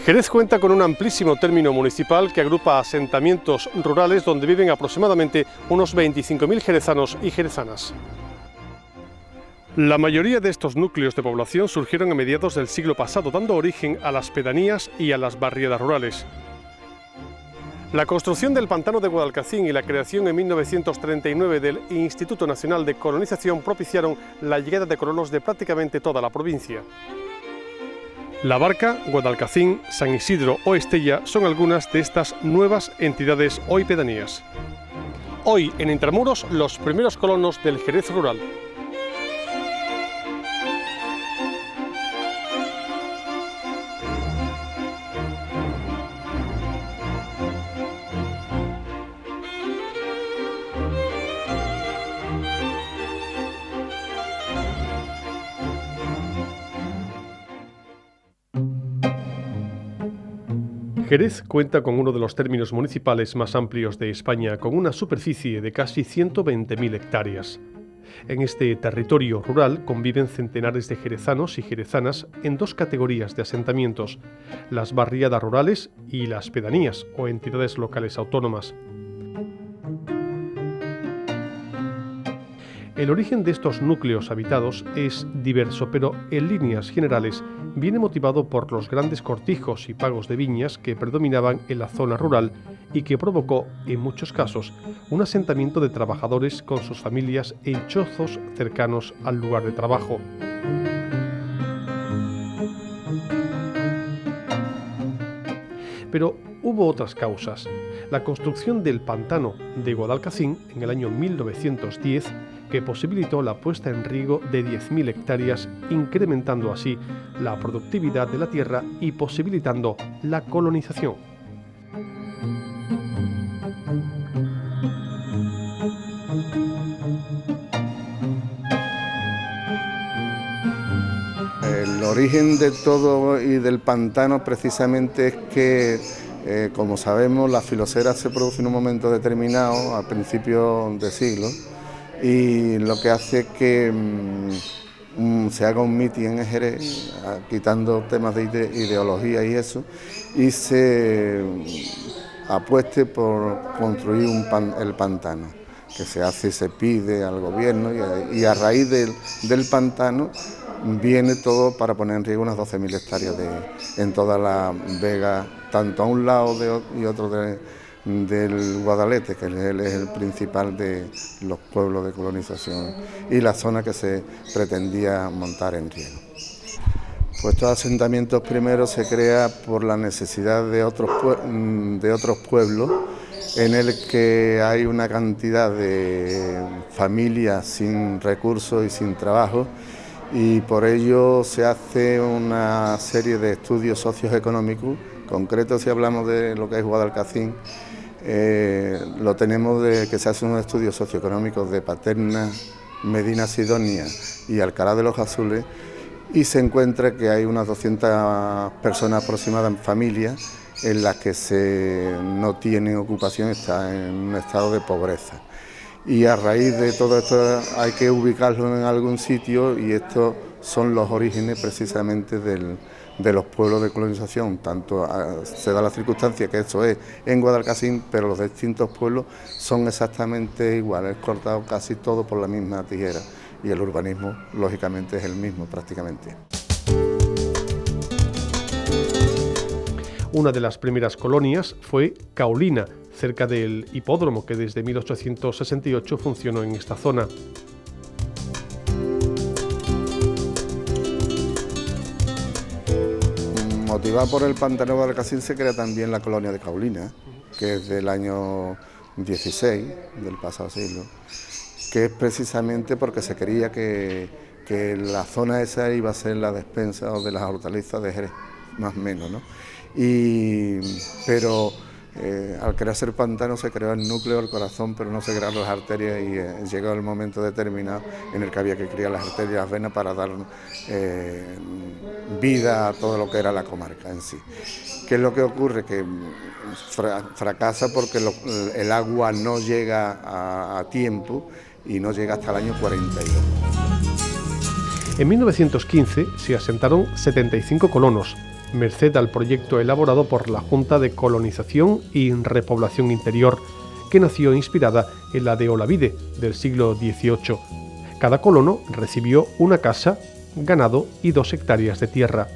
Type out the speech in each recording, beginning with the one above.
Jerez cuenta con un amplísimo término municipal que agrupa asentamientos rurales donde viven aproximadamente unos 25.000 jerezanos y jerezanas. La mayoría de estos núcleos de población surgieron a mediados del siglo pasado, dando origen a las pedanías y a las barriadas rurales. La construcción del pantano de Guadalcacín y la creación en 1939 del Instituto Nacional de Colonización propiciaron la llegada de colonos de prácticamente toda la provincia. La Barca, Guadalcacín, San Isidro o Estella son algunas de estas nuevas entidades hoy pedanías. Hoy en Intramuros, los primeros colonos del Jerez rural. Jerez cuenta con uno de los términos municipales más amplios de España, con una superficie de casi 120.000 hectáreas. En este territorio rural conviven centenares de jerezanos y jerezanas en dos categorías de asentamientos, las barriadas rurales y las pedanías o entidades locales autónomas. El origen de estos núcleos habitados es diverso, pero en líneas generales viene motivado por los grandes cortijos y pagos de viñas que predominaban en la zona rural y que provocó, en muchos casos, un asentamiento de trabajadores con sus familias en chozos cercanos al lugar de trabajo. Pero hubo otras causas. La construcción del pantano de Guadalcacín en el año 1910, que posibilitó la puesta en riego de 10.000 hectáreas, incrementando así la productividad de la tierra y posibilitando la colonización. El origen de todo y del pantano precisamente es que, como sabemos, la filosera se produce en un momento determinado, a principios de siglo, y lo que hace que se haga un mitin en Jerez, quitando temas de ideología y eso, y se apueste por construir el pantano, que se hace y se pide al gobierno, y a raíz del pantano viene todo para poner en riego unas 12.000 hectáreas en toda la vega, tanto a un lado y otro del Guadalete, que es el principal de los pueblos de colonización, y la zona que se pretendía montar en riego. Pues estos asentamientos primero se crea por la necesidad de otros pueblos, en el que hay una cantidad de familias sin recursos y sin trabajo, y por ello se hace una serie de estudios socioeconómicos. Concretos, si hablamos de lo que es Guadalcacín, lo tenemos de que se hacen unos estudios socioeconómicos de Paterna, Medina Sidonia y Alcalá de los Azules, y se encuentra que hay unas 200 personas aproximadamente, familias, en las que no tienen ocupación, están en un estado de pobreza. Y a raíz de todo esto hay que ubicarlo en algún sitio, y estos son los orígenes precisamente de los pueblos de colonización. Tanto se da la circunstancia que eso es en Guadalcacín, pero los distintos pueblos son exactamente iguales, cortado casi todo por la misma tijera, y el urbanismo lógicamente es el mismo prácticamente. Una de las primeras colonias fue Caolina, cerca del hipódromo que desde 1868 funcionó en esta zona. Motivada por el pantano de Guadalcacín se crea también la colonia de Caolina, que es del año 16 del pasado siglo, que es precisamente porque se creía que la zona esa iba a ser la despensa o de las hortalizas de Jerez, más o menos, ¿no? Pero al crearse el pantano se creó el núcleo, el corazón, pero no se crearon las arterias, y llegó el momento determinado en el que había que criar las arterias y las venas para dar vida a todo lo que era la comarca en sí. ¿Qué es lo que ocurre? Que fracasa porque el agua no llega a tiempo, y no llega hasta el año 42. En 1915 se asentaron 75 colonos. merced al proyecto elaborado por la Junta de Colonización y Repoblación Interior, que nació inspirada en la de Olavide del siglo XVIII. Cada colono recibió una casa, ganado y 2 hectáreas de tierra.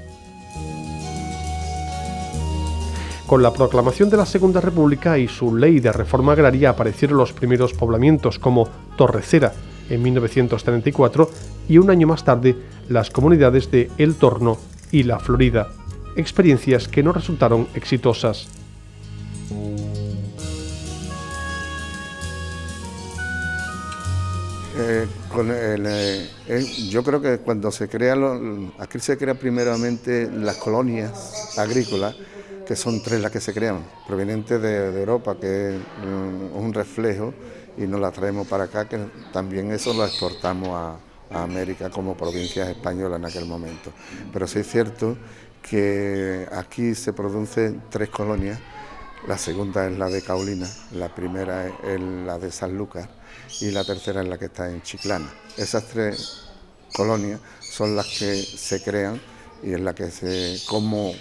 Con la proclamación de la Segunda República y su ley de reforma agraria aparecieron los primeros poblamientos como Torrecera en 1934 y un año más tarde las comunidades de El Torno y La Florida, experiencias que no resultaron exitosas. Yo creo que cuando se crea, aquí se crean primeramente las colonias agrícolas, que son 3 las que se crean, provenientes de Europa, que es un reflejo, y nos las traemos para acá, que también eso lo exportamos a América como provincias españolas en aquel momento. Pero sí es cierto que aquí se producen 3 colonias. La segunda es la de Caolina, la primera es la de Sanlúcar y la tercera es la que está en Chiclana. Esas 3 colonias son las que se crean y es la que como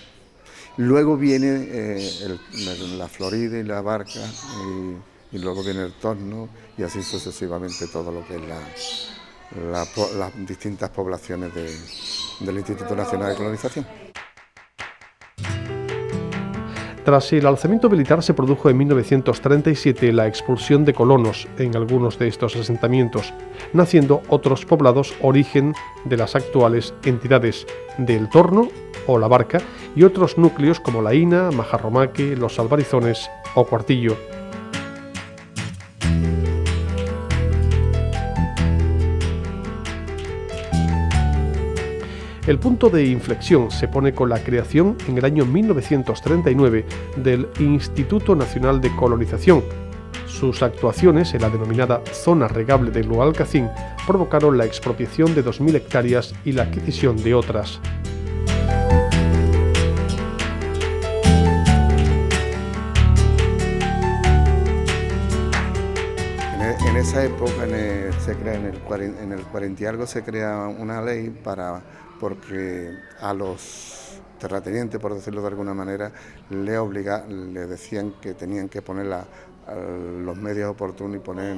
luego viene la Florida y la Barca y luego viene el Torno y así sucesivamente todo lo que es las distintas poblaciones del Instituto Nacional de Colonización. Tras el alzamiento militar se produjo en 1937 la expulsión de colonos en algunos de estos asentamientos, naciendo otros poblados origen de las actuales entidades del Torno o La Barca y otros núcleos como La Ina, Majarromaque, Los Albarizones o Cuartillo. El punto de inflexión se pone con la creación en el año 1939 del Instituto Nacional de Colonización. Sus actuaciones en la denominada zona regable de Guadalcacín provocaron la expropiación de 2.000 hectáreas y la adquisición de otras. En esa época, en el 40 y algo, se crea una ley porque a los terratenientes, por decirlo de alguna manera, le decían que tenían que poner los medios oportunos y poner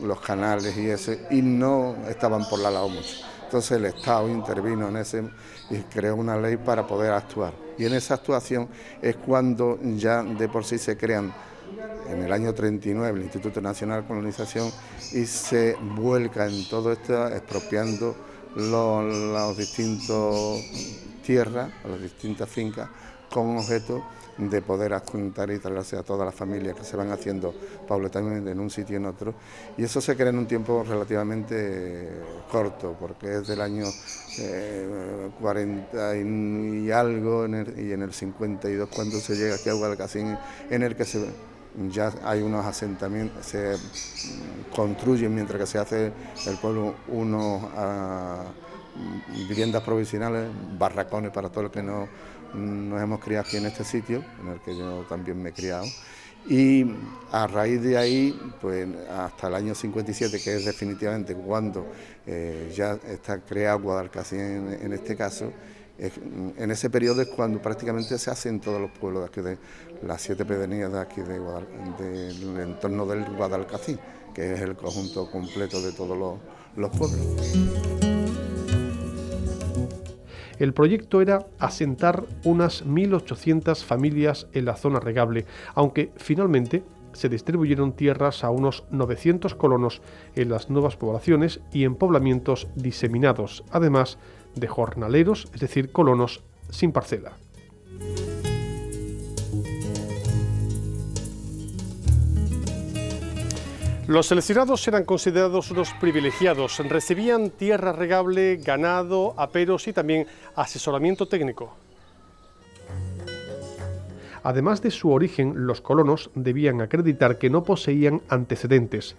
los canales y eso, y no estaban por la labor mucho. Entonces el Estado intervino en ese y creó una ley para poder actuar. Y en esa actuación es cuando ya de por sí se crean en el año 39 el Instituto Nacional de Colonización y se vuelca en todo esto expropiando los distintos tierras, las distintas fincas, con objeto de poder adjuntar y trasladarse a todas las familias que se van haciendo paulatinamente en un sitio y en otro. Y eso se crea en un tiempo relativamente corto, porque es del año 40 y algo, y en el 52 cuando se llega aquí a Guadalcacín, en el que ya hay unos asentamientos, se construyen mientras que se hace el pueblo unos viviendas provisionales, barracones para todos los que nos hemos criado aquí en este sitio, en el que yo también me he criado. Y a raíz de ahí, pues hasta el año 57, que es definitivamente cuando ya está creado Guadalcacín en este caso, en ese periodo es cuando prácticamente se hacen todos los pueblos de aquí, de las 7 pedanías de aquí del entorno del Guadalcacín, que es el conjunto completo de todos los pueblos. El proyecto era asentar unas 1.800 familias en la zona regable, aunque finalmente se distribuyeron tierras a unos 900 colonos en las nuevas poblaciones y en poblamientos diseminados, además de jornaleros, es decir, colonos sin parcela. Los seleccionados eran considerados unos privilegiados, recibían tierra regable, ganado, aperos y también asesoramiento técnico. Además de su origen, los colonos debían acreditar que no poseían antecedentes,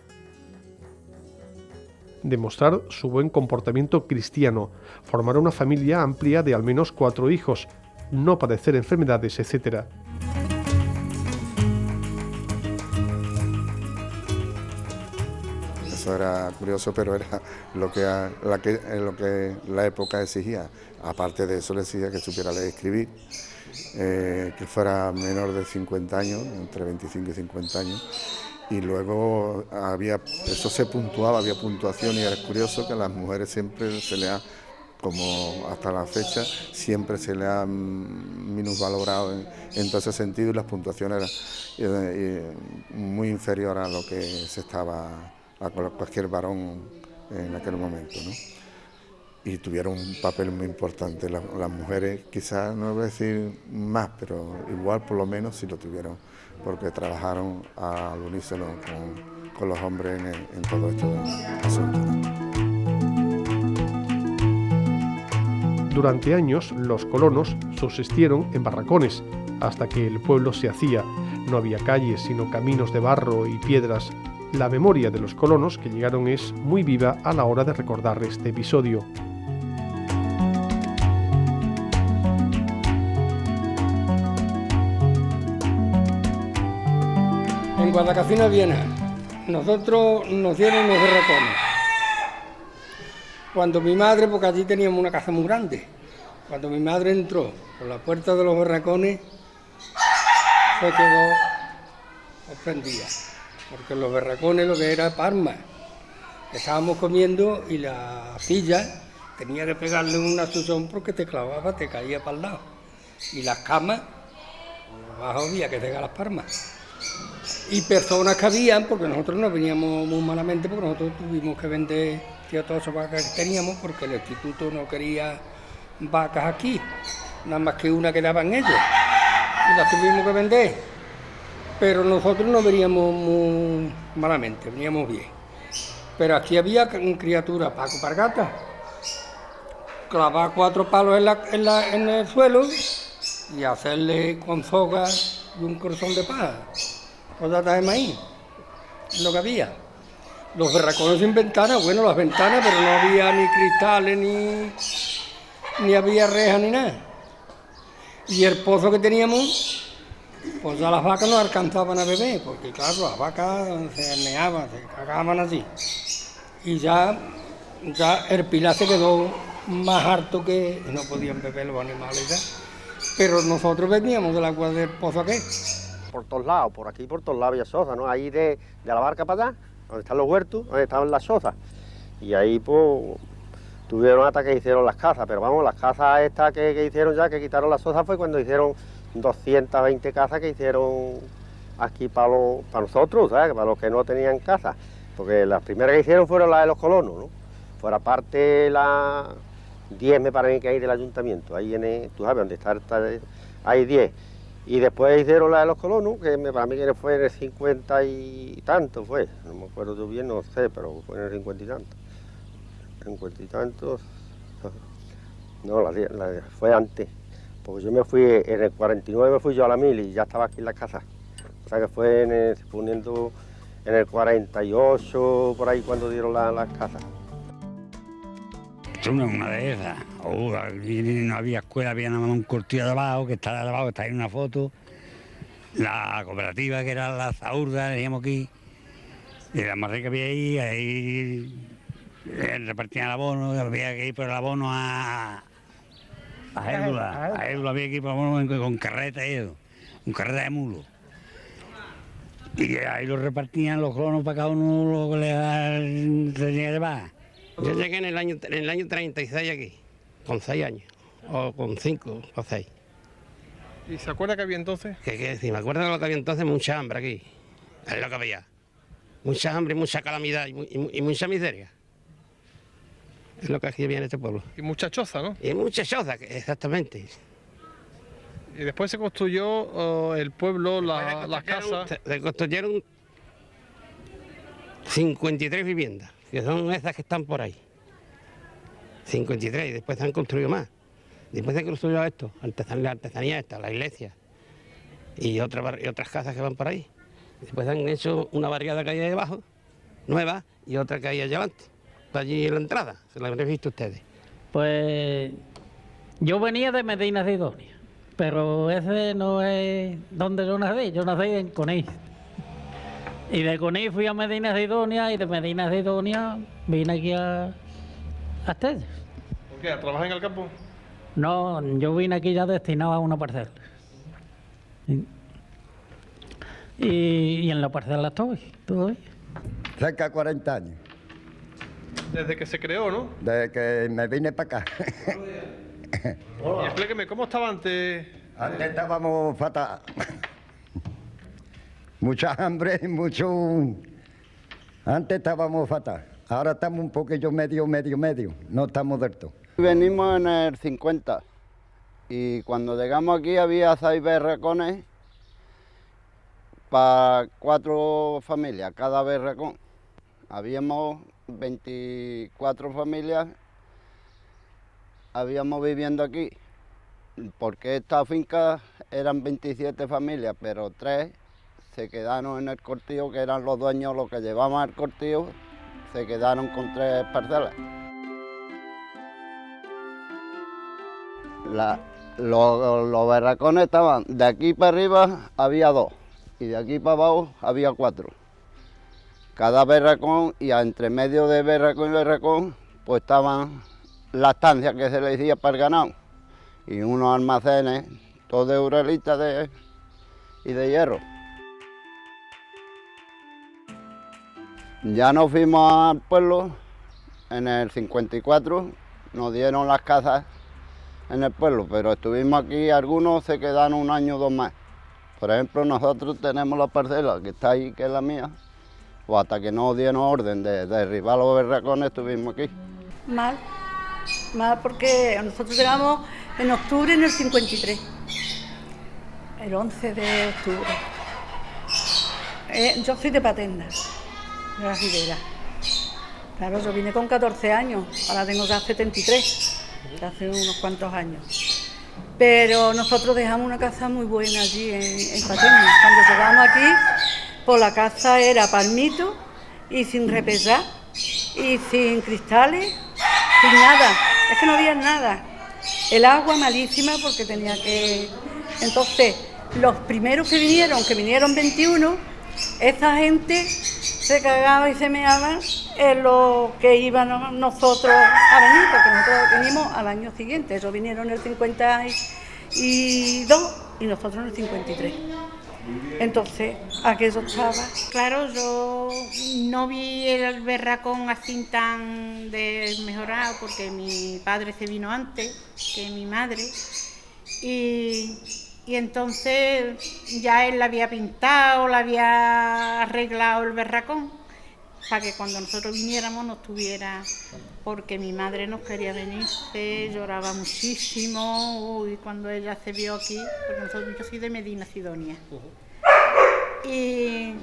demostrar su buen comportamiento cristiano, formar una familia amplia de al menos 4 hijos, no padecer enfermedades, etc. Eso era curioso, pero era lo que la época exigía. Aparte de eso, le exigía que supiera leer y escribir, que fuera menor de 50 años, entre 25 y 50 años. Y luego eso se puntuaba, había puntuación, y era curioso que a las mujeres siempre se le ha, como hasta la fecha, siempre se le ha minusvalorado en todo ese sentido, y las puntuaciones eran muy inferiores a lo que se estaba a cualquier varón en aquel momento, ¿no? Y tuvieron un papel muy importante. Las mujeres, quizás no voy a decir más, pero igual por lo menos sí lo tuvieron, porque trabajaron al unísono con los hombres en todo este asunto. Durante años, los colonos subsistieron en barracones, hasta que el pueblo se hacía. No había calles, sino caminos de barro y piedras. La memoria de los colonos que llegaron es muy viva a la hora de recordar este episodio. En Guadalcacín, Viena, nosotros nos dieron unos barracones. Cuando mi madre, porque allí teníamos una casa muy grande, cuando mi madre entró por la puerta de los barracones, se quedó sorprendida, porque los barracones lo que era palma. Estábamos comiendo y la silla tenía que pegarle un azuzón porque te clavaba, te caía para el lado. Y las camas, abajo había que pegar las palmas. Y personas que habían, porque nosotros no veníamos muy malamente, porque nosotros tuvimos que vender todas esas vacas que teníamos, porque el instituto no quería vacas aquí, nada más que una quedaban ellos, y las tuvimos que vender. Pero nosotros no veníamos muy malamente, veníamos bien. Pero aquí había criaturas, Paco Pargata, clavar 4 palos en el suelo y hacerle con sogas y un corazón de paja, rodajas de maíz, es lo que había. Los barracones sin ventanas, bueno, las ventanas, pero no había ni cristales, ni había rejas, ni nada. Y el pozo que teníamos, pues ya las vacas no alcanzaban a beber, porque claro, las vacas se meaban, se cagaban así. Y ya el pilar se quedó más harto que no podían beber los animales ya. Pero nosotros veníamos del agua del pozo aquel. Por todos lados, por aquí por todos lados había soza, ¿no? Ahí de la barca para allá, donde están los huertos, donde estaban las sozas. Y ahí pues tuvieron hasta que hicieron las casas, pero vamos, las casas estas que hicieron ya, que quitaron las sozas, fue cuando hicieron 220 casas que hicieron aquí para nosotros, ¿sabes? Para los que no tenían casa. Porque las primeras que hicieron fueron las de los colonos, ¿no? Fuera parte las 10 me parece que hay del ayuntamiento, ahí tú sabes, donde está hay 10. Y después hicieron la de los colonos, que para mí que fue en el 50 y tanto fue, no me acuerdo bien, no sé, pero fue en el 50 y tanto. 50 y tantos, no, fue antes, porque yo me fui, en el 49 me fui yo a la mil y ya estaba aquí en la casa. O sea que fue poniendo en el 48, por ahí cuando dieron las casas. Esto no es una de esas. No había escuela, había nada más un cortillo de abajo, que está de abajo, está ahí una foto. La cooperativa, que era la Zaurda, decíamos aquí, y la más rica que había ahí repartían el abono, había que ir por el abono a Édula, había que ir por el abono con carreta y eso, con carreta de mulo. Y ahí lo repartían los colonos para cada uno lo que le tenía que llevar. Yo llegué en el año 36 aquí, con 6 años, o con 5 o 6. ¿Y se acuerda que había entonces? Si me acuerdo de lo que había entonces, mucha hambre aquí, es lo que había. Mucha hambre, mucha calamidad y mucha miseria. Es lo que aquí había en este pueblo. Y mucha choza, ¿no? Y mucha choza, exactamente. Y después se construyó el pueblo, las casas. Se construyeron 53 viviendas, que son esas que están por ahí. 53, y después se han construido más. Después se construyó esto, la artesanía esta, la iglesia y otras casas que van por ahí. Después han hecho una barriada que hay ahí debajo, nueva, y otra que hay allá adelante, allí en la entrada, se la habréis visto ustedes. Pues yo venía de Medina Sidonia, pero ese no es donde yo nací en Conil. Y de Conil fui a Medina Sidonia y de Medina Sidonia vine aquí a Estella. ¿Por qué? ¿A trabajar en el campo? No, yo vine aquí ya destinado a una parcela. Y en la parcela estoy todavía. Cerca de 40 años, Desde que se creó, ¿no? desde que me vine para acá. Y explíqueme, ¿cómo estaba antes? Antes estábamos fatal. Mucha hambre, Antes estábamos fatal. Ahora estamos un poquillo medio. No estamos del todo. Venimos en el 50 y cuando llegamos aquí había 6 berracones para 4 familias, cada berracón. Habíamos 24 familias, habíamos viviendo aquí, porque esta finca eran 27 familias, pero 3 se quedaron en el cortillo, que eran los dueños, los que llevaban el cortillo, se quedaron con 3 parcelas. Los berracones estaban, de aquí para arriba había 2 y de aquí para abajo había 4. Cada berracón, y entre medio de berracón y berracón pues estaban las estancias que se le decía para el ganado y unos almacenes, todos de uralita y de hierro. Ya nos fuimos al pueblo en el 54, nos dieron las casas en el pueblo, pero estuvimos aquí, algunos se quedaron 1 año o 2 más. Por ejemplo, nosotros tenemos la parcela que está ahí, que es la mía, o hasta que no dieron orden de derribar los berracones estuvimos aquí. Mal porque nosotros llegamos en octubre en el 53, el 11 de octubre. Yo soy de Paterna, de la Ribera. Claro, yo vine con 14 años, ahora tengo ya 73, hace unos cuantos años. Pero nosotros dejamos una casa muy buena allí en Paterna. Cuando llegamos aquí, pues la casa era palmito y sin repellar y sin cristales, sin nada. Es que no había nada. El agua malísima porque tenía que... Entonces, los primeros que vinieron 21, esa gente se cagaba y se meaba en lo que íbamos nosotros a venir, porque nosotros venimos al año siguiente. Ellos vinieron en el 52 y nosotros en el 53. Entonces, aquello estaba... Claro, yo no vi el berracón así tan desmejorado porque mi padre se vino antes que mi madre y entonces ya él la había pintado, la había arreglado el berracón para que cuando nosotros viniéramos no estuviera, porque mi madre nos quería venirse, lloraba muchísimo, y cuando ella se vio aquí, porque yo soy de Medina Sidonia. Y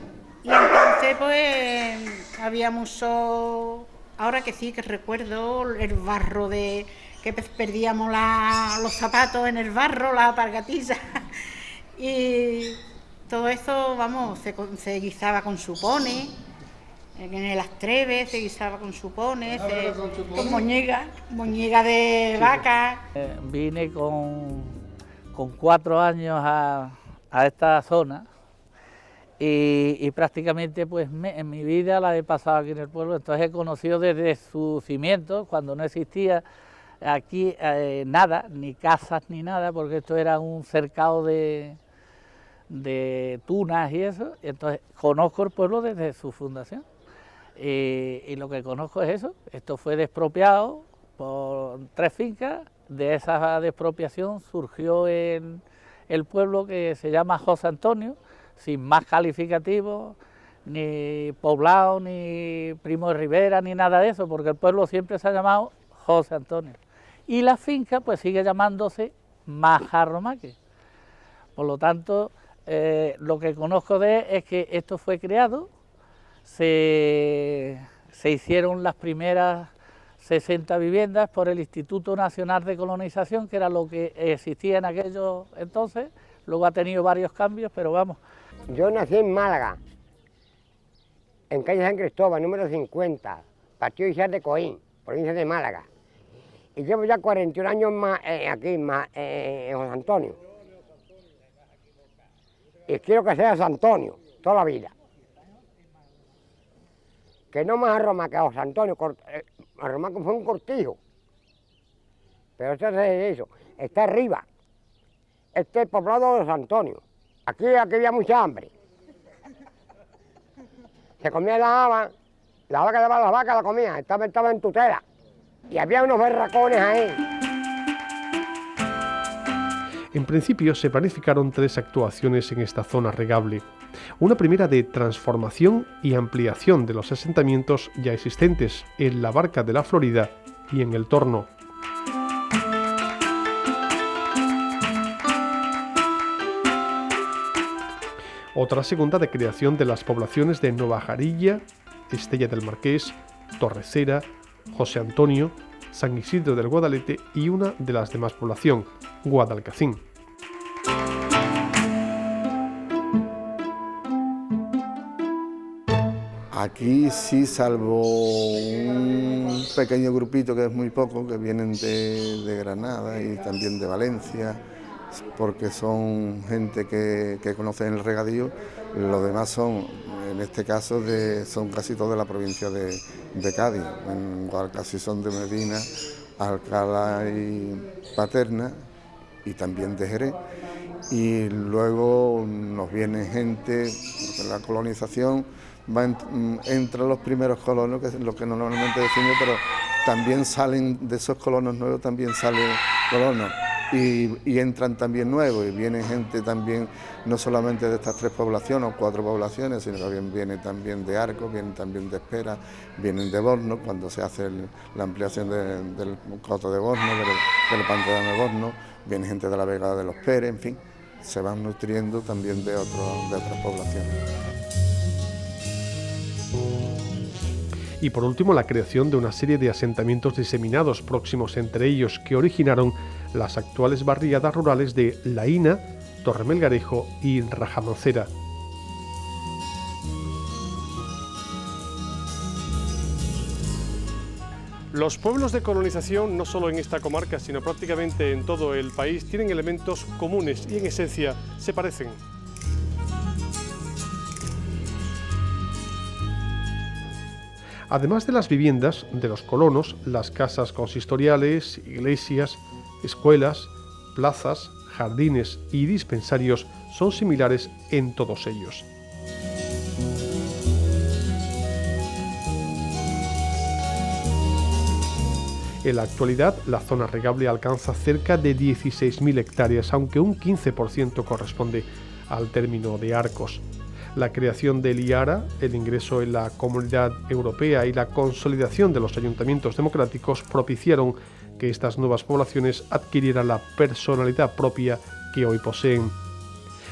entonces pues había mucho, ahora que sí que recuerdo el barro de que perdíamos los zapatos en el barro, las alpargatillas, y todo eso, vamos, se guisaba con supones. En el Astreve se guisaba con supones, con moñiga de vaca. Vine con 4 años a esta zona y prácticamente pues en mi vida la he pasado aquí en el pueblo, entonces he conocido desde sus cimientos, cuando no existía aquí nada, ni casas ni nada, porque esto era un cercado de tunas y eso, entonces conozco el pueblo desde su fundación. Y lo que conozco es eso, esto fue despropiado por 3 fincas, de esa despropiación surgió el pueblo que se llama José Antonio, sin más calificativos, ni poblado, ni Primo de Rivera, ni nada de eso, porque el pueblo siempre se ha llamado José Antonio. Y la finca pues sigue llamándose Majarromaque. Por lo tanto, lo que conozco de él es que esto fue creado, se hicieron las primeras 60 viviendas por el Instituto Nacional de Colonización, que era lo que existía en aquellos entonces, luego ha tenido varios cambios, pero vamos. Yo nací en Málaga, en calle San Cristóbal, número 50, partido Isar de Coín, provincia de Málaga. Y llevo ya 41 años más, aquí en José Antonio. Y quiero que sea San Antonio, toda la vida. que no más a Roma que a José Antonio, a Roma fue un cortijo, pero esto es eso, está arriba, este es el poblado de José Antonio, aquí había mucha hambre, se comía la haba que daba las vacas la comía, estaba en tutela, y había unos berracones ahí. En principio se planificaron 3 actuaciones en esta zona regable. Una primera de transformación y ampliación de los asentamientos ya existentes en la Barca de la Florida y en el Torno. Otra segunda de creación de las poblaciones de Nova Jarilla, Estella del Marqués, Torrecera, José Antonio, San Isidro del Guadalete y una de las de más población, Guadalcacín. Aquí sí, salvo un pequeño grupito que es muy poco, que vienen de Granada y también de Valencia, porque son gente que conocen el regadío, los demás son, en este caso, son casi todos de la provincia de Cádiz, en Guadalcacín son de Medina, Alcalá y Paterna, y también de Jerez. Y luego nos viene gente, porque la colonización entra los primeros colonos, que es lo que normalmente decimos, pero también salen de esos colonos nuevos, también salen colonos y entran también nuevos, y viene gente también, no solamente de estas 3 poblaciones o 4 poblaciones, sino que viene también de Arcos, vienen también de Espera, vienen de Borno, cuando se hace la ampliación del coto de Borno, del pantano de Borno, viene gente de la Vega de los Pérez, en fin, se van nutriendo también de otras poblaciones. Y por último, la creación de una serie de asentamientos diseminados próximos entre ellos que originaron las actuales barriadas rurales de Laína, Torremelgarejo y Rajamancera. Los pueblos de colonización, no solo en esta comarca, sino prácticamente en todo el país, tienen elementos comunes y en esencia se parecen. Además de las viviendas de los colonos, las casas consistoriales, iglesias, escuelas, plazas, jardines y dispensarios son similares en todos ellos. En la actualidad, la zona regable alcanza cerca de 16.000 hectáreas, aunque un 15% corresponde al término de Arcos. La creación del IARA, el ingreso en la Comunidad Europea y la consolidación de los ayuntamientos democráticos propiciaron que estas nuevas poblaciones adquirieran la personalidad propia que hoy poseen.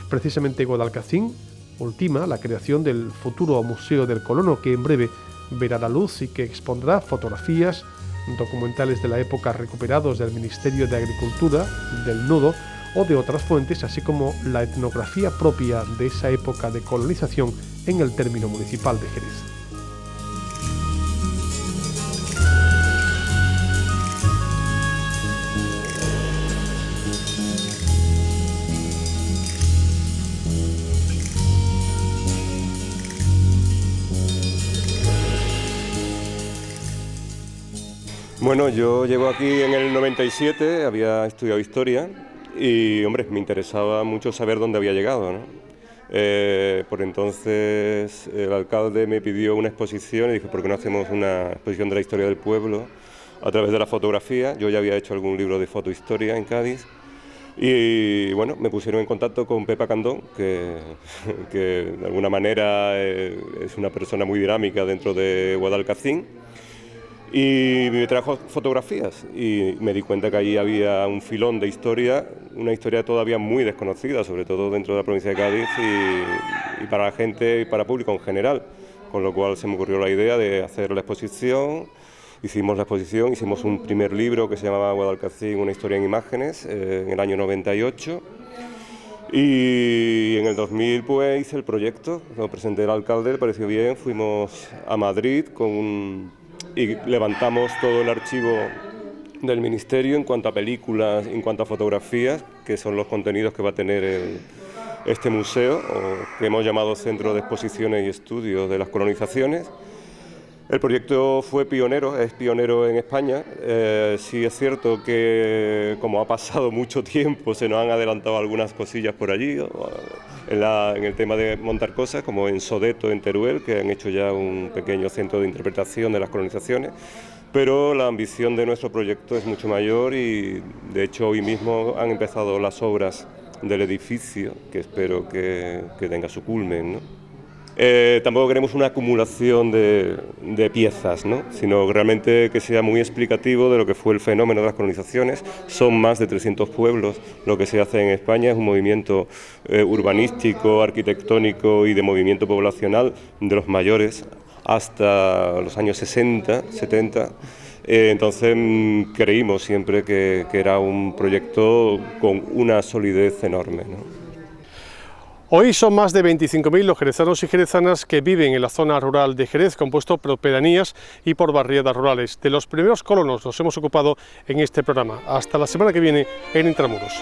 Precisamente Guadalcacín ultima la creación del futuro Museo del Colono, que en breve verá la luz y que expondrá fotografías, documentales de la época recuperados del Ministerio de Agricultura, del Nudo o de otras fuentes, así como la etnografía propia de esa época de colonización en el término municipal de Jerez. Bueno, yo llego aquí en el 97, había estudiado Historia y, hombre, me interesaba mucho saber dónde había llegado, ¿no? Por entonces el alcalde me pidió una exposición y dije, ¿por qué no hacemos una exposición de la historia del pueblo a través de la fotografía? Yo ya había hecho algún libro de fotohistoria en Cádiz y, bueno, me pusieron en contacto con Pepa Candón, que de alguna manera es una persona muy dinámica dentro de Guadalcacín. Y me trajo fotografías y me di cuenta que allí había un filón de historia, una historia todavía muy desconocida, sobre todo dentro de la provincia de Cádiz y para la gente y para el público en general, con lo cual se me ocurrió la idea de hacer la exposición. Hicimos la exposición, hicimos un primer libro que se llamaba Guadalcacín, una historia en imágenes, en el año 98. Y en el 2000 pues hice el proyecto, lo presenté al alcalde, le pareció bien, fuimos a Madrid y levantamos todo el archivo del Ministerio en cuanto a películas, en cuanto a fotografías, que son los contenidos que va a tener este museo, que hemos llamado Centro de Exposiciones y Estudios de las Colonizaciones. El proyecto fue pionero, es pionero en España. Sí es cierto que, como ha pasado mucho tiempo, se nos han adelantado algunas cosillas por allí, en el tema de montar cosas, como en Sodeto, en Teruel, que han hecho ya un pequeño centro de interpretación de las colonizaciones, pero la ambición de nuestro proyecto es mucho mayor y, de hecho, hoy mismo han empezado las obras del edificio, que espero que tenga su culmen, ¿no? Tampoco queremos una acumulación de piezas, ¿no? Sino realmente que sea muy explicativo de lo que fue el fenómeno de las colonizaciones. Son más de 300 pueblos. Lo que se hace en España es un movimiento urbanístico, arquitectónico y de movimiento poblacional de los mayores hasta los años 60, 70. Entonces creímos siempre que era un proyecto con una solidez enorme, ¿no? Hoy son más de 25.000 los jerezanos y jerezanas que viven en la zona rural de Jerez, compuesto por pedanías y por barriadas rurales. De los primeros colonos nos hemos ocupado en este programa. Hasta la semana que viene en Intramuros.